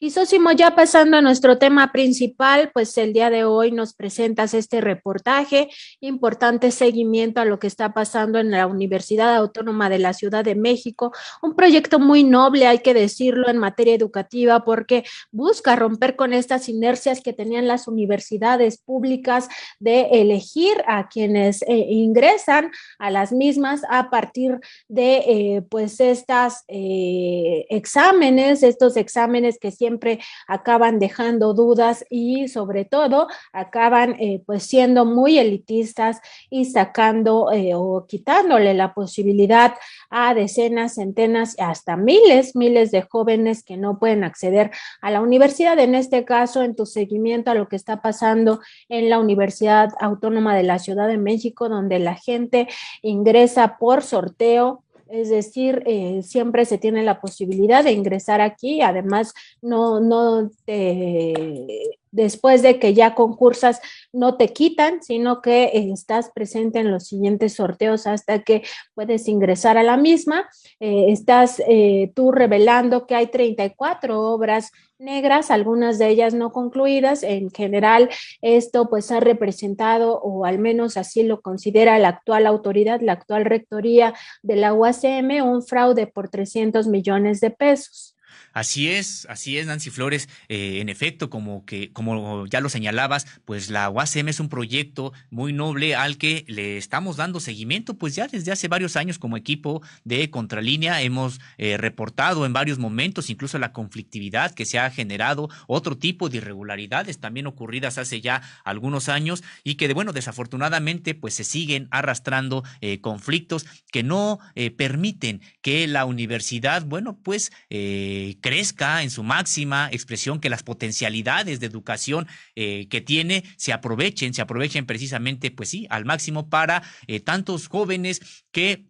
Y Sosimo, ya pasando a nuestro tema principal, pues el día de hoy nos presentas este reportaje, importante seguimiento a lo que está pasando en la Universidad Autónoma de la Ciudad de México, un proyecto muy noble, hay que decirlo, en materia educativa, porque busca romper con estas inercias que tenían las universidades públicas de elegir a quienes ingresan a las mismas a partir de pues estos exámenes que siempre acaban dejando dudas y sobre todo acaban pues siendo muy elitistas y sacando o quitándole la posibilidad a decenas, centenas, hasta miles de jóvenes que no pueden acceder a la universidad. En este caso, en tu seguimiento a lo que está pasando en la Universidad Autónoma de la Ciudad de México, donde la gente ingresa por sorteo, es decir, siempre se tiene la posibilidad de ingresar aquí, además no después de que ya concursas no te quitan, sino que estás presente en los siguientes sorteos hasta que puedes ingresar a la misma. Estás tú revelando que hay 34 obras negras, algunas de ellas no concluidas. En general, esto pues ha representado, o al menos así lo considera la actual autoridad, la actual rectoría de la UACM, un fraude por 300 millones de pesos. Así es, Nancy Flores. En efecto, como ya lo señalabas, pues la UACM es un proyecto muy noble al que le estamos dando seguimiento, pues ya desde hace varios años como equipo de Contralínea hemos reportado en varios momentos, incluso la conflictividad que se ha generado, otro tipo de irregularidades también ocurridas hace ya algunos años y que, bueno, desafortunadamente, pues se siguen arrastrando conflictos que no permiten que la universidad, bueno, pues crezca en su máxima expresión, que las potencialidades de educación que tiene se aprovechen precisamente, pues sí, al máximo para tantos jóvenes que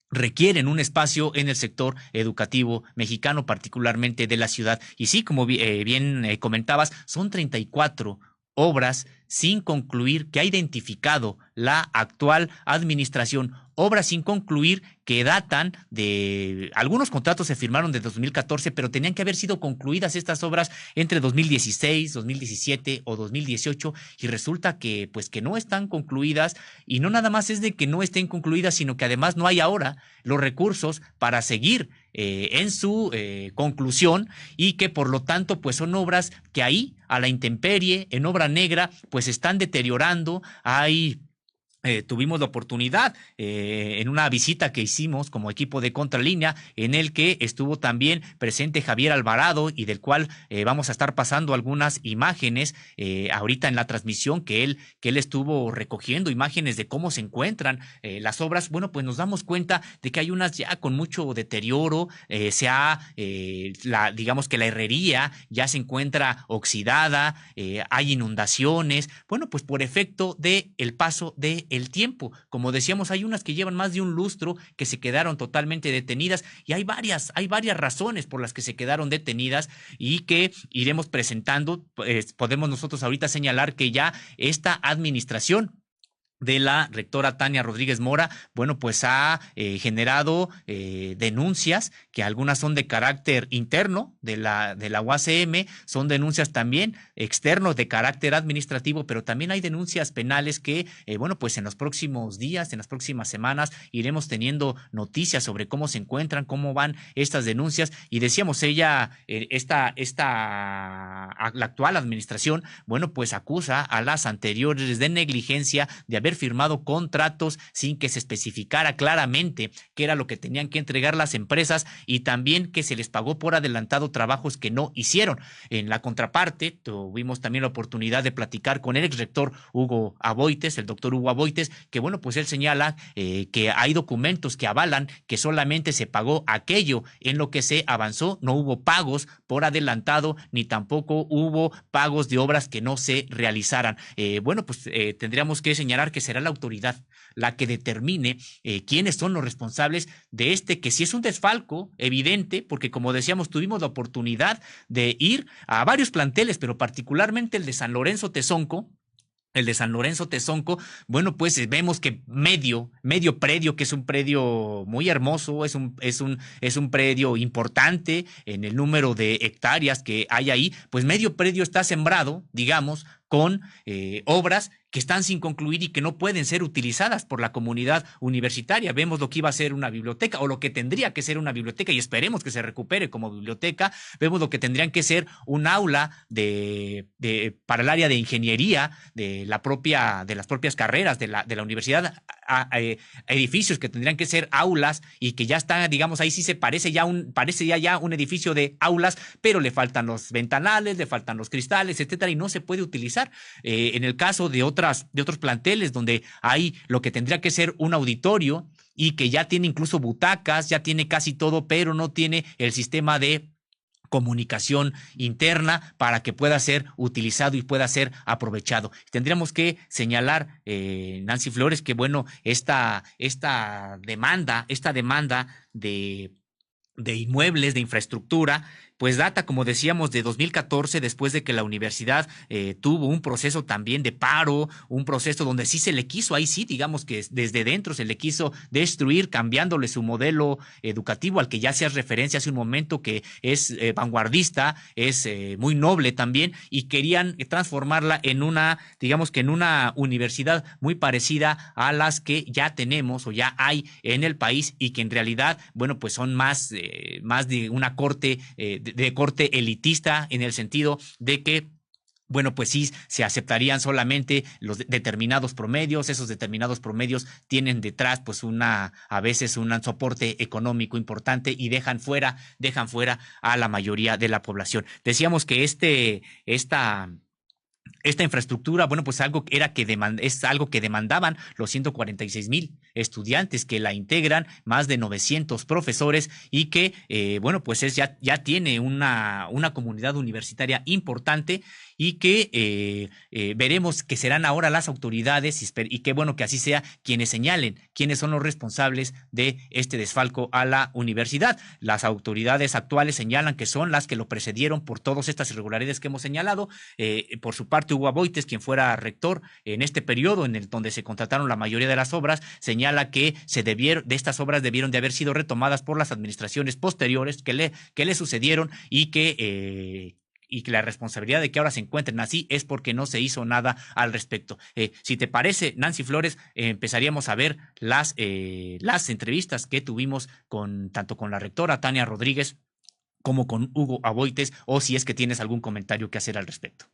requieren un espacio en el sector educativo mexicano, particularmente de la ciudad. Y sí, como bien comentabas, son 34 obras sin concluir que ha identificado la actual administración, obras sin concluir que datan de algunos contratos se firmaron de 2014, pero tenían que haber sido concluidas estas obras entre 2016, 2017 o 2018 y resulta que pues que no están concluidas y no nada más es de que no estén concluidas, sino que además no hay ahora los recursos para seguir en su conclusión y que por lo tanto pues son obras que ahí a la intemperie, en obra negra, pues están deteriorando, hay tuvimos la oportunidad en una visita que hicimos como equipo de Contralínea, en el que estuvo también presente Javier Alvarado y del cual vamos a estar pasando algunas imágenes ahorita en la transmisión que él estuvo recogiendo imágenes de cómo se encuentran las obras. Bueno, pues nos damos cuenta de que hay unas ya con mucho deterioro, digamos que la herrería ya se encuentra oxidada, hay inundaciones, bueno, pues por efecto de el paso de el tiempo. Como decíamos, hay unas que llevan más de un lustro que se quedaron totalmente detenidas y hay varias razones por las que se quedaron detenidas y que iremos presentando. Pues, podemos nosotros ahorita señalar que ya esta administración de la rectora Tania Rodríguez Mora, bueno, pues ha generado denuncias que algunas son de carácter interno de la UACM, son denuncias también externos de carácter administrativo, pero también hay denuncias penales que, bueno, pues en los próximos días, en las próximas semanas, iremos teniendo noticias sobre cómo se encuentran, cómo van estas denuncias. Y decíamos, la actual administración, bueno, pues acusa a las anteriores de negligencia, de haber firmado contratos sin que se especificara claramente qué era lo que tenían que entregar las empresas y también que se les pagó por adelantado trabajos que no hicieron. En la contraparte, tuvimos también la oportunidad de platicar con el ex rector Hugo Aboites, el doctor Hugo Aboites, que bueno, pues él señala que hay documentos que avalan que solamente se pagó aquello en lo que se avanzó, no hubo pagos por adelantado, ni tampoco hubo pagos de obras que no se realizaran. Bueno, pues tendríamos que señalar que será la autoridad la que determine quiénes son los responsables de que sí es un desfalco evidente, porque como decíamos, tuvimos la oportunidad de ir a varios planteles, pero particularmente el de San Lorenzo Tezonco, el de San Lorenzo Tezonco, bueno, pues vemos que medio predio, que es un predio muy hermoso, es un predio importante en el número de hectáreas que hay ahí, pues medio predio está sembrado, digamos, con obras que están sin concluir y que no pueden ser utilizadas por la comunidad universitaria. Vemos lo que iba a ser una biblioteca o lo que tendría que ser una biblioteca y esperemos que se recupere como biblioteca. Vemos lo que tendrían que ser un aula para el área de ingeniería de las propias carreras de la universidad, a edificios que tendrían que ser aulas y que ya están, digamos, ahí sí se parece ya un edificio de aulas, pero le faltan los ventanales, le faltan los cristales, etcétera, y no se puede utilizar. En el caso de otros planteles donde hay lo que tendría que ser un auditorio y que ya tiene incluso butacas, ya tiene casi todo, pero no tiene el sistema de comunicación interna para que pueda ser utilizado y pueda ser aprovechado. Tendríamos que señalar, Nancy Flores, que bueno, esta demanda de inmuebles, de infraestructura, pues data, como decíamos, de 2014, después de que la universidad tuvo un proceso también de paro, un proceso donde sí se le quiso, ahí sí, digamos que desde dentro se le quiso destruir, cambiándole su modelo educativo, al que ya hacías referencia hace un momento, que es vanguardista, es muy noble también, y querían transformarla en digamos que en una universidad muy parecida a las que ya tenemos o ya hay en el país y que en realidad, bueno, pues son más de una corte, de corte elitista, en el sentido de que bueno, pues sí, se aceptarían solamente los determinados promedios. Esos determinados promedios tienen detrás, pues, a veces un soporte económico importante y dejan fuera a la mayoría de la población. Decíamos que esta infraestructura, bueno, pues es algo que demandaban los 146,000 estudiantes que la integran, más de 900 profesores y que, bueno, pues ya tiene una comunidad universitaria importante y que veremos que serán ahora las autoridades y qué bueno que así sea quienes señalen quiénes son los responsables de este desfalco a la universidad. Las autoridades actuales señalan que son las que lo precedieron por todas estas irregularidades que hemos señalado. Por su parte, Hugo Aboites, quien fuera rector en este periodo donde se contrataron la mayoría de las obras, señala que de estas obras debieron de haber sido retomadas por las administraciones posteriores que le sucedieron y que la responsabilidad de que ahora se encuentren así es porque no se hizo nada al respecto. Si te parece, Nancy Flores, empezaríamos a ver las entrevistas que tuvimos tanto con la rectora Tania Rodríguez como con Hugo Aboites, o si es que tienes algún comentario que hacer al respecto.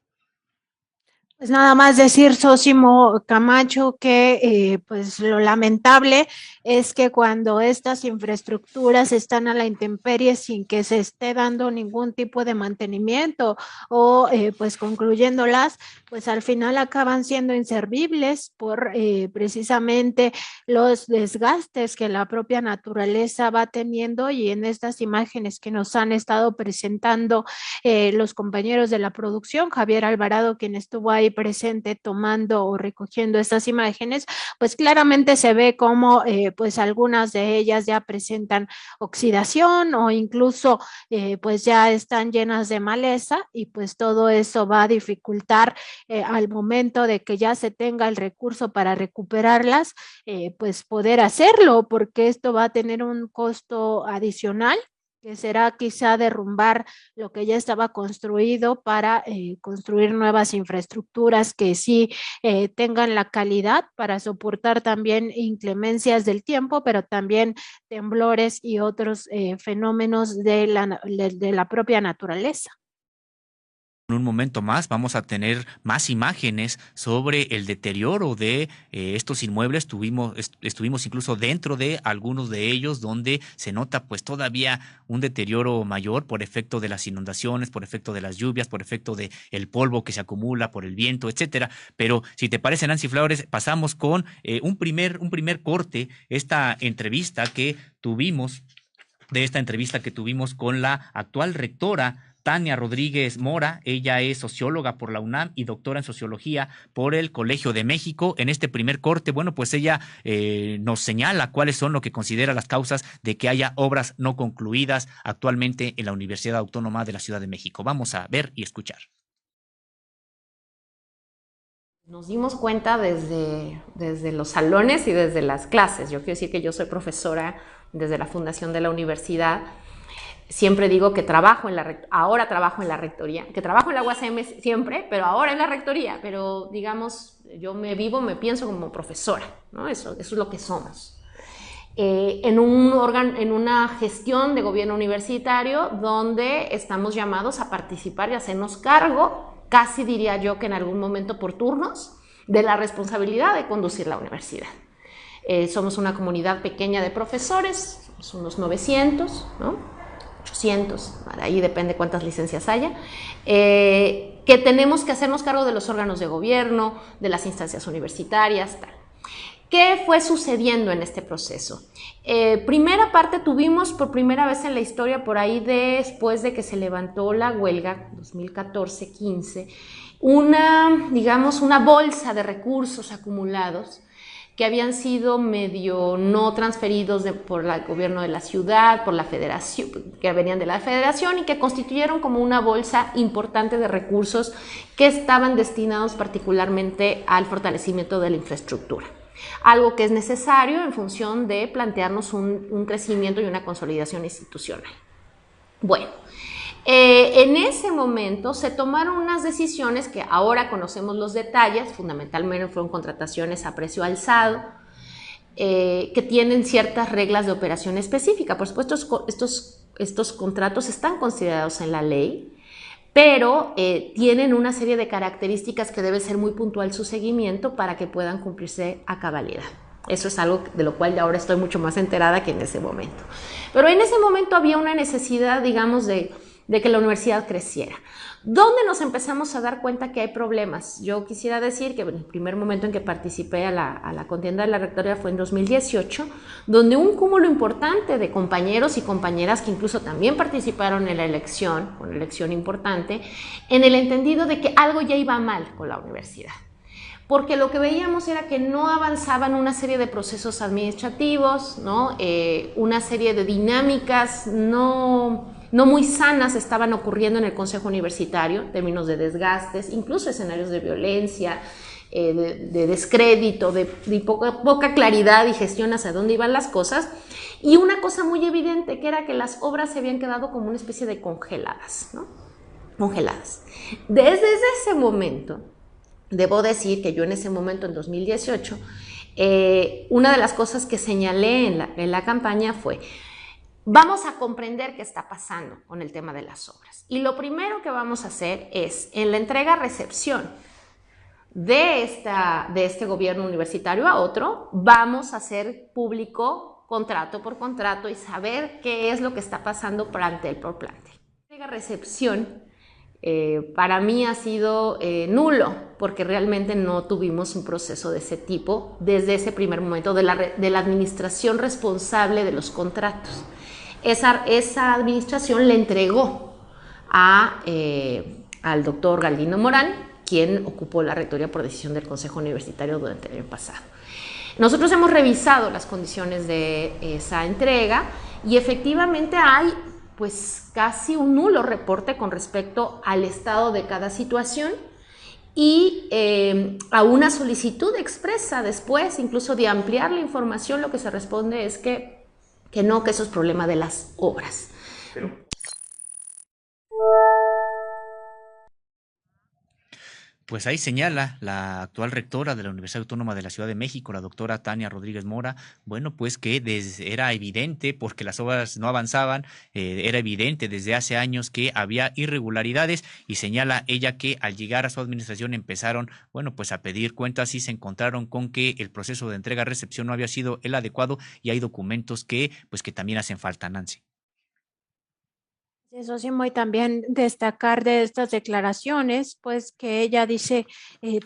Pues nada más decir, Sósimo Camacho, que pues lo lamentable es que cuando estas infraestructuras están a la intemperie sin que se esté dando ningún tipo de mantenimiento o pues concluyéndolas, pues al final acaban siendo inservibles por precisamente los desgastes que la propia naturaleza va teniendo, y en estas imágenes que nos han estado presentando los compañeros de la producción, Javier Alvarado, quien estuvo ahí presente tomando o recogiendo estas imágenes, pues claramente se ve como pues algunas de ellas ya presentan oxidación o incluso pues ya están llenas de maleza, y pues todo eso va a dificultar al momento de que ya se tenga el recurso para recuperarlas, pues poder hacerlo, porque esto va a tener un costo adicional, que será quizá derrumbar lo que ya estaba construido para construir nuevas infraestructuras que sí tengan la calidad para soportar también inclemencias del tiempo, pero también temblores y otros fenómenos de la propia naturaleza. En un momento más vamos a tener más imágenes sobre el deterioro de estos inmuebles. Estuvimos incluso dentro de algunos de ellos donde se nota pues todavía un deterioro mayor por efecto de las inundaciones, por efecto de las lluvias, por efecto de el polvo que se acumula por el viento, etcétera. Pero si te parece, Nancy Flores, pasamos con un primer corte, esta entrevista que tuvimos con la actual rectora Tania Rodríguez Mora. Ella es socióloga por la UNAM y doctora en sociología por el Colegio de México. En este primer corte, bueno, pues ella nos señala cuáles son lo que considera las causas de que haya obras no concluidas actualmente en la Universidad Autónoma de la Ciudad de México. Vamos a ver y escuchar. Nos dimos cuenta desde los salones y desde las clases. Yo quiero decir que yo soy profesora desde la fundación de la universidad. Siempre digo que ahora trabajo en la rectoría, que trabajo en la UASM siempre, pero ahora en la rectoría. Pero digamos, yo me pienso como profesora, ¿no? Eso es lo que somos. En una gestión de gobierno universitario donde estamos llamados a participar y hacernos cargo, casi diría yo que en algún momento por turnos, de la responsabilidad de conducir la universidad. Somos una comunidad pequeña de profesores, somos unos 900, ¿no? 800, ahí depende cuántas licencias haya, que tenemos que hacernos cargo de los órganos de gobierno, de las instancias universitarias, tal. ¿Qué fue sucediendo en este proceso? Primera parte, tuvimos por primera vez en la historia, por ahí después de que se levantó la huelga, 2014-15, digamos, una bolsa de recursos acumulados que habían sido medio no transferidos por el gobierno de la ciudad, por la federación, que venían de la federación y que constituyeron como una bolsa importante de recursos que estaban destinados particularmente al fortalecimiento de la infraestructura. Algo que es necesario en función de plantearnos un crecimiento y una consolidación institucional. Bueno, en ese momento se tomaron unas decisiones que ahora conocemos los detalles, fundamentalmente fueron contrataciones a precio alzado, que tienen ciertas reglas de operación específica. Por supuesto, estos contratos están considerados en la ley, pero tienen una serie de características que debe ser muy puntual su seguimiento para que puedan cumplirse a cabalidad. Eso es algo de lo cual ahora estoy mucho más enterada que en ese momento. Pero en ese momento había una necesidad, digamos, de que la universidad creciera. ¿Dónde nos empezamos a dar cuenta que hay problemas? Yo quisiera decir que el primer momento en que participé a la contienda de la rectoría fue en 2018, donde un cúmulo importante de compañeros y compañeras que incluso también participaron en la elección, una elección importante, en el entendido de que algo ya iba mal con la universidad. Porque lo que veíamos era que no avanzaban una serie de procesos administrativos, ¿no? Una serie de dinámicas no muy sanas estaban ocurriendo en el Consejo Universitario, en términos de desgastes, incluso escenarios de violencia, de descrédito, de poca claridad y gestión hacia dónde iban las cosas. Y una cosa muy evidente que era que las obras se habían quedado como una especie de congeladas, ¿no? Congeladas. Desde ese momento, debo decir que yo en ese momento, en 2018, una de las cosas que señalé en la campaña fue: vamos a comprender qué está pasando con el tema de las obras. Y lo primero que vamos a hacer es, en la entrega-recepción de este gobierno universitario a otro, vamos a hacer público contrato por contrato y saber qué es lo que está pasando plantel por plantel. La entrega-recepción para mí ha sido nulo, porque realmente no tuvimos un proceso de ese tipo desde ese primer momento de la administración responsable de los contratos. Esa administración le entregó al doctor Galdino Morán, quien ocupó la rectoría por decisión del Consejo Universitario durante el año pasado. Nosotros hemos revisado las condiciones de esa entrega y efectivamente hay pues casi un nulo reporte con respecto al estado de cada situación y a una solicitud expresa después, incluso de ampliar la información, lo que se responde es que no, que eso es problema de las obras. Pues ahí señala la actual rectora de la Universidad Autónoma de la Ciudad de México, la doctora Tania Rodríguez Mora, bueno, pues que era evidente, porque las obras no avanzaban, era evidente desde hace años que había irregularidades, y señala ella que al llegar a su administración empezaron, bueno, pues a pedir cuentas y se encontraron con que el proceso de entrega-recepción no había sido el adecuado y hay documentos que, pues que también hacen falta, Nancy. Eso sí, muy también destacar de estas declaraciones, pues que ella dice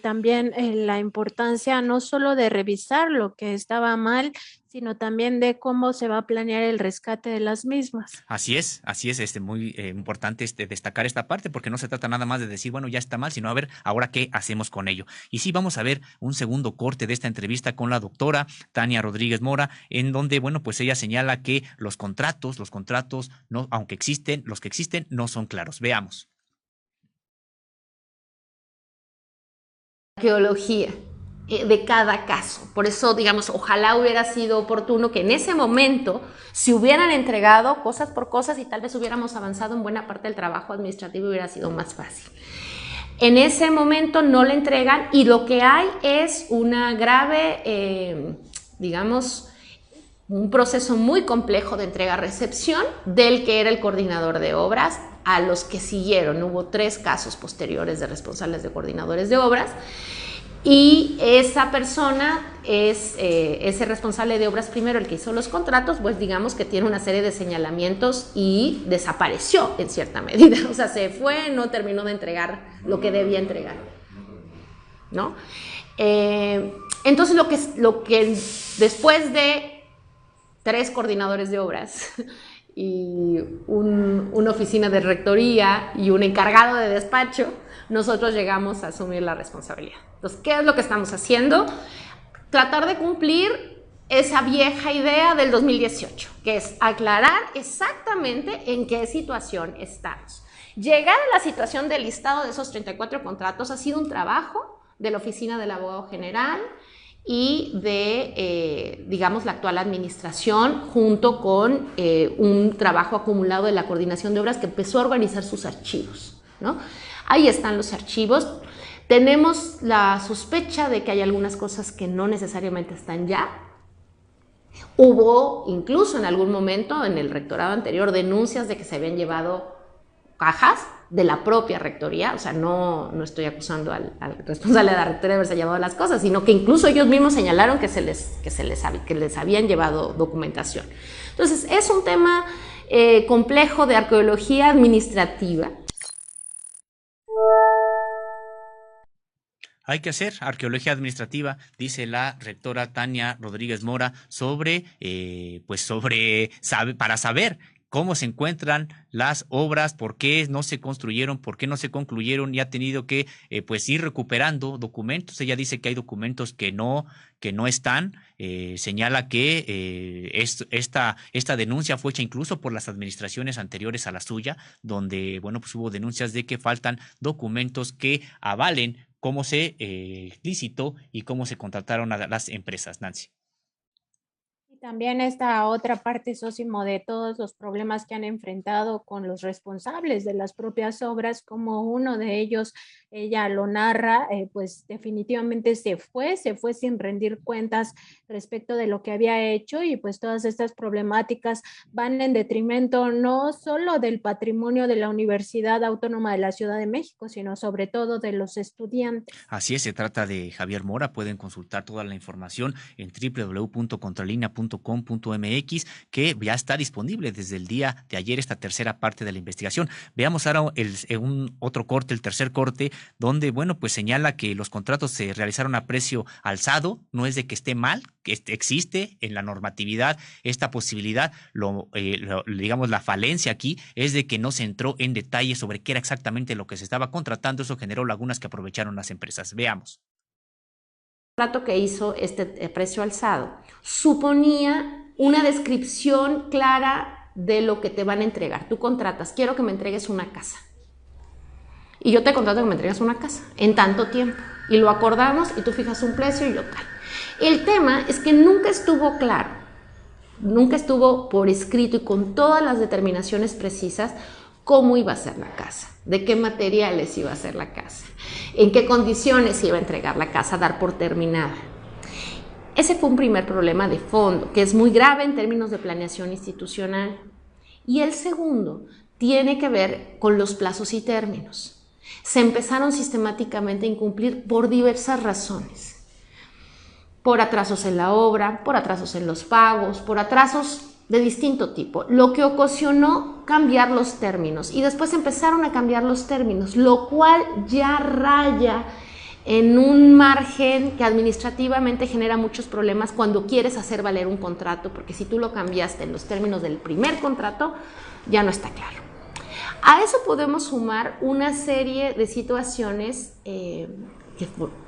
también la importancia no solo de revisar lo que estaba mal, sino también de cómo se va a planear el rescate de las mismas. Así es, muy importante destacar esta parte, porque no se trata nada más de decir, bueno, ya está mal, sino a ver, ahora qué hacemos con ello. Y sí, vamos a ver un segundo corte de esta entrevista con la doctora Tania Rodríguez Mora, en donde, bueno, pues ella señala que los contratos, no, aunque existen, los que existen no son claros. Veamos. arqueología de cada caso. Por eso, digamos, ojalá hubiera sido oportuno que en ese momento se hubieran entregado cosas por cosas y tal vez hubiéramos avanzado en buena parte del trabajo administrativo y hubiera sido más fácil. En ese momento no le entregan y lo que hay es una grave, digamos, un proceso muy complejo de entrega-recepción del que era el coordinador de obras a los que siguieron. Hubo 3 casos posteriores de responsables de coordinadores de obras y esa persona es ese responsable de obras primero, el que hizo los contratos, pues digamos que tiene una serie de señalamientos y desapareció en cierta medida. O sea, se fue, no terminó de entregar lo que debía entregar, ¿no? Entonces lo que después de 3 coordinadores de obras y una oficina de rectoría y un encargado de despacho, nosotros llegamos a asumir la responsabilidad. Entonces, ¿qué es lo que estamos haciendo? Tratar de cumplir esa vieja idea del 2018, que es aclarar exactamente en qué situación estamos. Llegar a la situación del listado de esos 34 contratos ha sido un trabajo de la Oficina del Abogado General y de, digamos, la actual administración, junto con un trabajo acumulado de la Coordinación de Obras que empezó a organizar sus archivos, ¿no? Ahí están los archivos. Tenemos la sospecha de que hay algunas cosas que no necesariamente están ya. Hubo incluso en algún momento en el rectorado anterior denuncias de que se habían llevado cajas de la propia rectoría, o sea, no estoy acusando al responsable de la rectoría de haberse llevado las cosas, sino que incluso ellos mismos señalaron que les habían llevado documentación. Entonces, es un tema complejo de arqueología administrativa. Hay que hacer arqueología administrativa, dice la rectora Tania Rodríguez Mora, para saber cómo se encuentran las obras, por qué no se construyeron, por qué no se concluyeron y ha tenido que ir recuperando documentos. Ella dice que hay documentos que no están. Señala que esta denuncia fue hecha incluso por las administraciones anteriores a la suya, donde pues hubo denuncias de que faltan documentos que avalen cómo se licitó y cómo se contrataron a las empresas, Nancy. También esta otra parte, Sósimo, de todos los problemas que han enfrentado con los responsables de las propias obras, como uno de ellos, ella lo narra, pues definitivamente se fue sin rendir cuentas respecto de lo que había hecho y pues todas estas problemáticas van en detrimento no solo del patrimonio de la Universidad Autónoma de la Ciudad de México, sino sobre todo de los estudiantes. Así es, se trata de Javier Mora, pueden consultar toda la información en www.contralinea.com.mx, que ya está disponible desde el día de ayer esta tercera parte de la investigación. Veamos ahora otro corte, el tercer corte, donde, pues señala que los contratos se realizaron a precio alzado, no es de que esté mal, que existe en la normatividad esta posibilidad, digamos, la falencia aquí es de que no se entró en detalle sobre qué era exactamente lo que se estaba contratando, eso generó lagunas que aprovecharon las empresas. Veamos. El contrato que hizo este precio alzado suponía una descripción clara de lo que te van a entregar. Tú contratas, quiero que me entregues una casa. Y yo te contrato que me entregues una casa en tanto tiempo. Y lo acordamos y tú fijas un precio y yo tal. El tema es que nunca estuvo claro, nunca estuvo por escrito y con todas las determinaciones precisas cómo iba a ser la casa, de qué materiales iba a ser la casa, en qué condiciones iba a entregar la casa, dar por terminada. Ese fue un primer problema de fondo, que es muy grave en términos de planeación institucional. Y el segundo tiene que ver con los plazos y términos. Se empezaron sistemáticamente a incumplir por diversas razones. Por atrasos en la obra, por atrasos en los pagos, por atrasos de distinto tipo, lo que ocasionó cambiar los términos. Y después empezaron a cambiar los términos, lo cual ya raya en un margen que administrativamente genera muchos problemas cuando quieres hacer valer un contrato, porque si tú lo cambiaste en los términos del primer contrato, ya no está claro. A eso podemos sumar una serie de situaciones que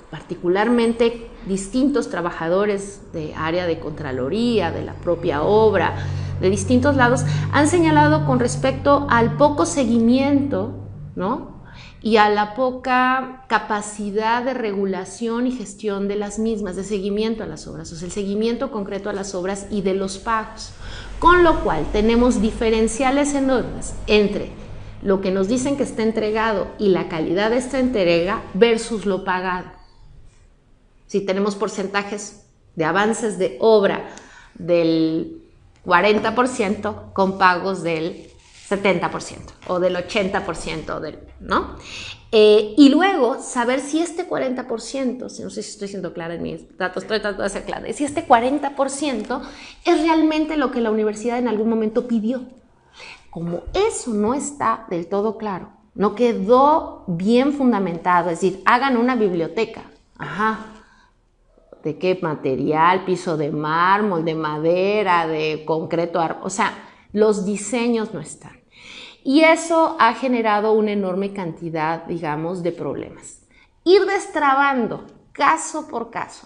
particularmente distintos trabajadores de área de Contraloría, de la propia obra, de distintos lados, han señalado con respecto al poco seguimiento, ¿no?, y a la poca capacidad de regulación y gestión de las mismas, de seguimiento a las obras, o sea, el seguimiento concreto a las obras y de los pagos. Con lo cual tenemos diferenciales enormes entre lo que nos dicen que está entregado y la calidad de esta entrega versus lo pagado. Si tenemos porcentajes de avances de obra del 40% con pagos del 70% o del 80%, ¿no? Y luego saber si este 40%, no sé si estoy siendo clara en mis datos, estoy tratando de ser clara, si este 40% es realmente lo que la universidad en algún momento pidió. Como eso no está del todo claro, no quedó bien fundamentado, es decir, hagan una biblioteca, ajá, ¿de qué material? Piso de mármol, de madera, de concreto, o sea, los diseños no están. Y eso ha generado una enorme cantidad, digamos, de problemas. Ir destrabando caso por caso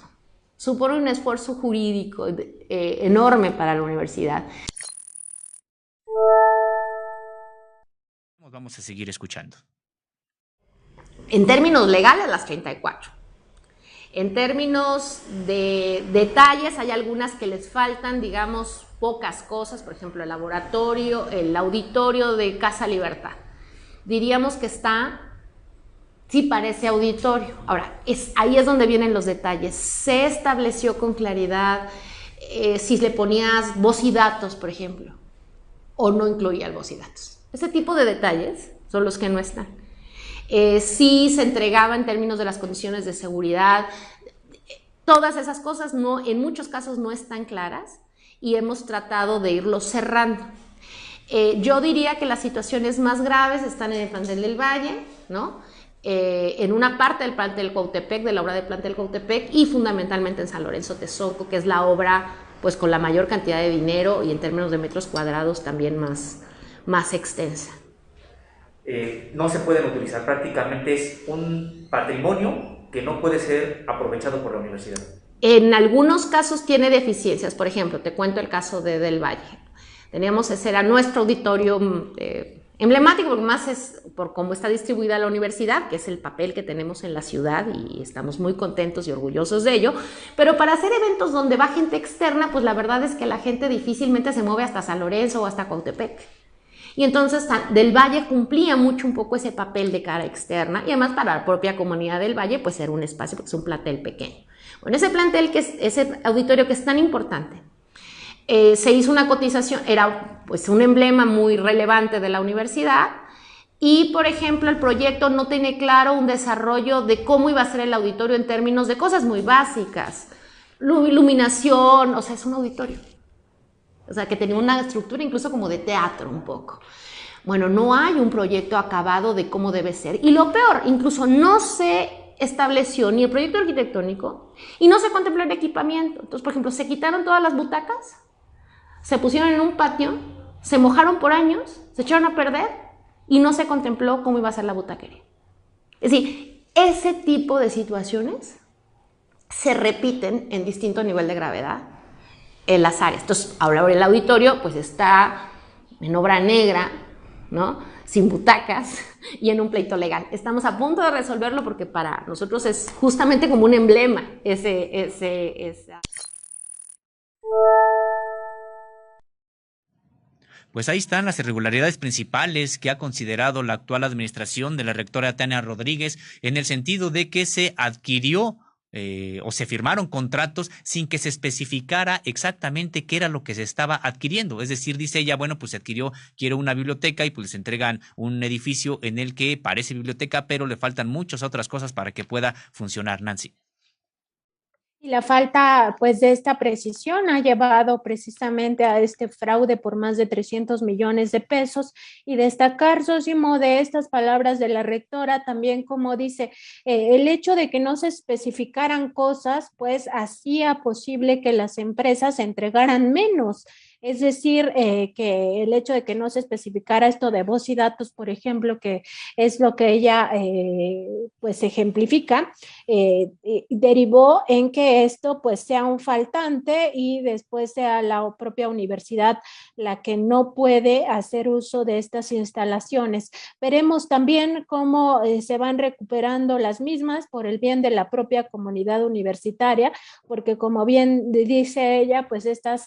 supone un esfuerzo jurídico enorme para la universidad. Vamos a seguir escuchando. En términos legales, las 34. En términos de detalles, hay algunas que les faltan, digamos, pocas cosas, por ejemplo, el laboratorio, el auditorio de Casa Libertad. Diríamos que está, sí parece auditorio. Ahora, ahí es donde vienen los detalles. Se estableció con claridad si le ponías voz y datos, por ejemplo, o no incluía el voz y datos. Ese tipo de detalles son los que no están. Sí se entregaba en términos de las condiciones de seguridad. Todas esas cosas en muchos casos no están claras y hemos tratado de irlo cerrando. Yo diría que las situaciones más graves están en el plantel del Valle, ¿no? En una parte del plantel Cuautepec, de la obra del plantel Cuautepec, y fundamentalmente en San Lorenzo Tezonco, que es la obra pues con la mayor cantidad de dinero y en términos de metros cuadrados también más extensa. No se pueden utilizar, prácticamente es un patrimonio que no puede ser aprovechado por la universidad. En algunos casos tiene deficiencias, por ejemplo, te cuento el caso del Valle. Ese era nuestro auditorio emblemático, porque más es por cómo está distribuida la universidad, que es el papel que tenemos en la ciudad y estamos muy contentos y orgullosos de ello, pero para hacer eventos donde va gente externa, pues la verdad es que la gente difícilmente se mueve hasta San Lorenzo o hasta Cuautepec. Y entonces del Valle cumplía mucho un poco ese papel de cara externa y además para la propia comunidad del Valle pues era un espacio porque es un plantel pequeño. Bueno, ese plantel, ese auditorio que es tan importante, se hizo una cotización, era pues un emblema muy relevante de la universidad y por ejemplo el proyecto no tiene claro un desarrollo de cómo iba a ser el auditorio en términos de cosas muy básicas, iluminación, o sea es un auditorio. O sea, que tenía una estructura incluso como de teatro un poco. Bueno, no hay un proyecto acabado de cómo debe ser. Y lo peor, incluso no se estableció ni el proyecto arquitectónico y no se contempló el equipamiento. Entonces, por ejemplo, se quitaron todas las butacas, se pusieron en un patio, se mojaron por años, se echaron a perder y no se contempló cómo iba a ser la butaquería. Es decir, ese tipo de situaciones se repiten en distinto nivel de gravedad en las áreas. Entonces, ahora el auditorio pues está en obra negra, ¿no? Sin butacas y en un pleito legal. Estamos a punto de resolverlo porque para nosotros es justamente como un emblema esa. Pues ahí están las irregularidades principales que ha considerado la actual administración de la rectora Tania Rodríguez en el sentido de que se adquirió o se firmaron contratos sin que se especificara exactamente qué era lo que se estaba adquiriendo. Es decir, dice ella, bueno, pues se adquirió, quiero una biblioteca y pues les entregan un edificio en el que parece biblioteca, pero le faltan muchas otras cosas para que pueda funcionar, Nancy. Y la falta, pues, de esta precisión ha llevado precisamente a este fraude por más de 300 millones de pesos. Y destacar, Sosimo, de estas palabras de la rectora, también como dice, el hecho de que no se especificaran cosas, pues, hacía posible que las empresas entregaran menos. Es decir, que el hecho de que no se especificara esto de voz y datos, por ejemplo, que es lo que ella pues ejemplifica, derivó en que esto pues sea un faltante y después sea la propia universidad la que no puede hacer uso de estas instalaciones. Veremos también cómo se van recuperando las mismas por el bien de la propia comunidad universitaria, porque como bien dice ella, pues estas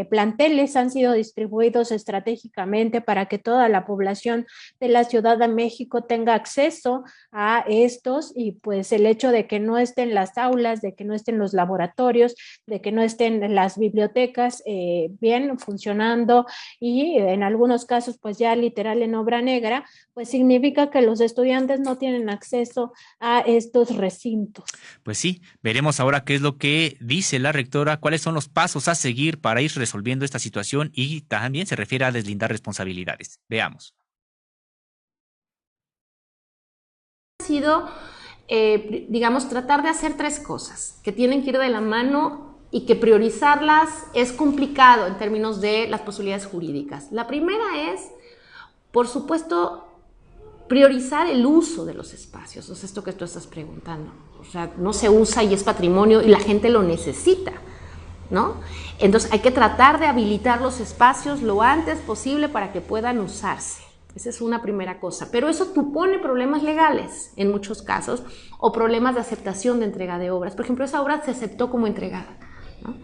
planteles han sido distribuidos estratégicamente para que toda la población de la Ciudad de México tenga acceso a estos, y pues el hecho de que no estén las aulas, de que no estén los laboratorios, de que no estén las bibliotecas bien funcionando y en algunos casos pues ya literal en obra negra, pues significa que los estudiantes no tienen acceso a estos recintos. Pues sí, veremos ahora qué es lo que dice la rectora, cuáles son los pasos a seguir para ir resolviendo esta situación, y también se refiere a deslindar responsabilidades. Veamos. Ha sido, digamos, tratar de hacer tres cosas que tienen que ir de la mano y que priorizarlas es complicado en términos de las posibilidades jurídicas. La primera es, por supuesto, priorizar el uso de los espacios. O sea, esto que tú estás preguntando. O sea, no se usa y es patrimonio y la gente lo necesita, ¿no? Entonces hay que tratar de habilitar los espacios lo antes posible para que puedan usarse. Esa es una primera cosa. Pero eso supone problemas legales en muchos casos o problemas de aceptación de entrega de obras. Por ejemplo, esa obra se aceptó como entregada, ¿no?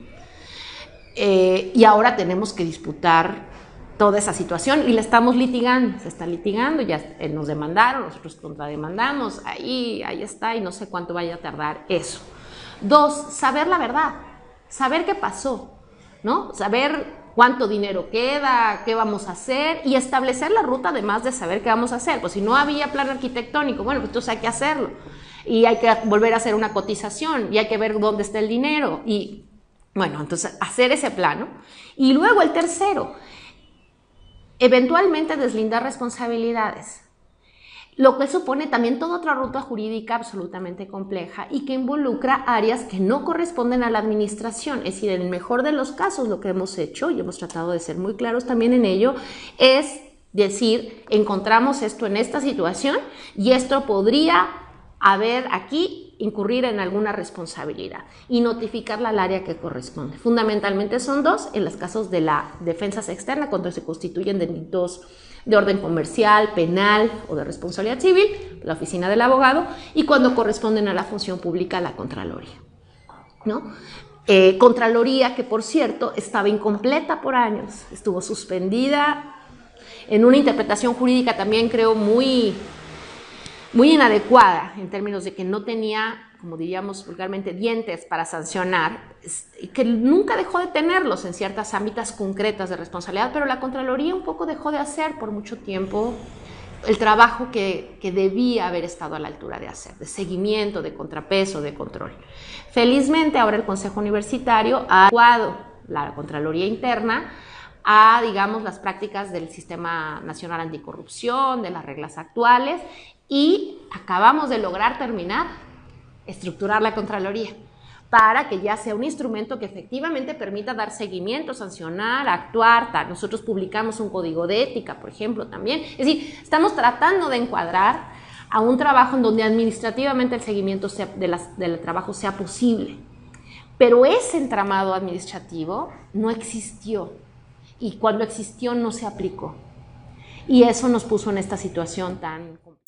Y ahora tenemos que disputar toda esa situación y la estamos litigando, se está litigando, ya nos demandaron, nosotros contrademandamos, ahí está y no sé cuánto vaya a tardar eso. Dos, saber la verdad, saber qué pasó, ¿no? Saber cuánto dinero queda, qué vamos a hacer y establecer la ruta además de saber qué vamos a hacer. Pues si no había plan arquitectónico, bueno, pues entonces hay que hacerlo y hay que volver a hacer una cotización y hay que ver dónde está el dinero y bueno, entonces hacer ese plano. Y luego el tercero, eventualmente deslindar responsabilidades, lo que supone también toda otra ruta jurídica absolutamente compleja y que involucra áreas que no corresponden a la administración. Es decir, en el mejor de los casos lo que hemos hecho, y hemos tratado de ser muy claros también en ello, es decir, encontramos esto en esta situación y esto podría haber aquí incurrir en alguna responsabilidad y notificarla al área que corresponde. Fundamentalmente son dos, en los casos de la defensa externa, cuando se constituyen delitos de orden comercial, penal o de responsabilidad civil, la oficina del abogado, y cuando corresponden a la función pública, la Contraloría, ¿no? Contraloría que, por cierto, estaba incompleta por años, estuvo suspendida en una interpretación jurídica también creo muy inadecuada en términos de que no tenía, como diríamos vulgarmente, dientes para sancionar, y que nunca dejó de tenerlos en ciertas ámbitos concretas de responsabilidad, pero la Contraloría un poco dejó de hacer por mucho tiempo el trabajo que debía haber estado a la altura de hacer, de seguimiento, de contrapeso, de control. Felizmente ahora el Consejo Universitario ha adecuado la Contraloría interna a, digamos, las prácticas del Sistema Nacional Anticorrupción, de las reglas actuales, y acabamos de lograr estructurar la Contraloría para que ya sea un instrumento que efectivamente permita dar seguimiento, sancionar, actuar, tal. Nosotros publicamos un código de ética, por ejemplo, también. Es decir, estamos tratando de encuadrar a un trabajo en donde administrativamente el seguimiento del trabajo sea posible. Pero ese entramado administrativo no existió y cuando existió no se aplicó. Y eso nos puso en esta situación tan complicada.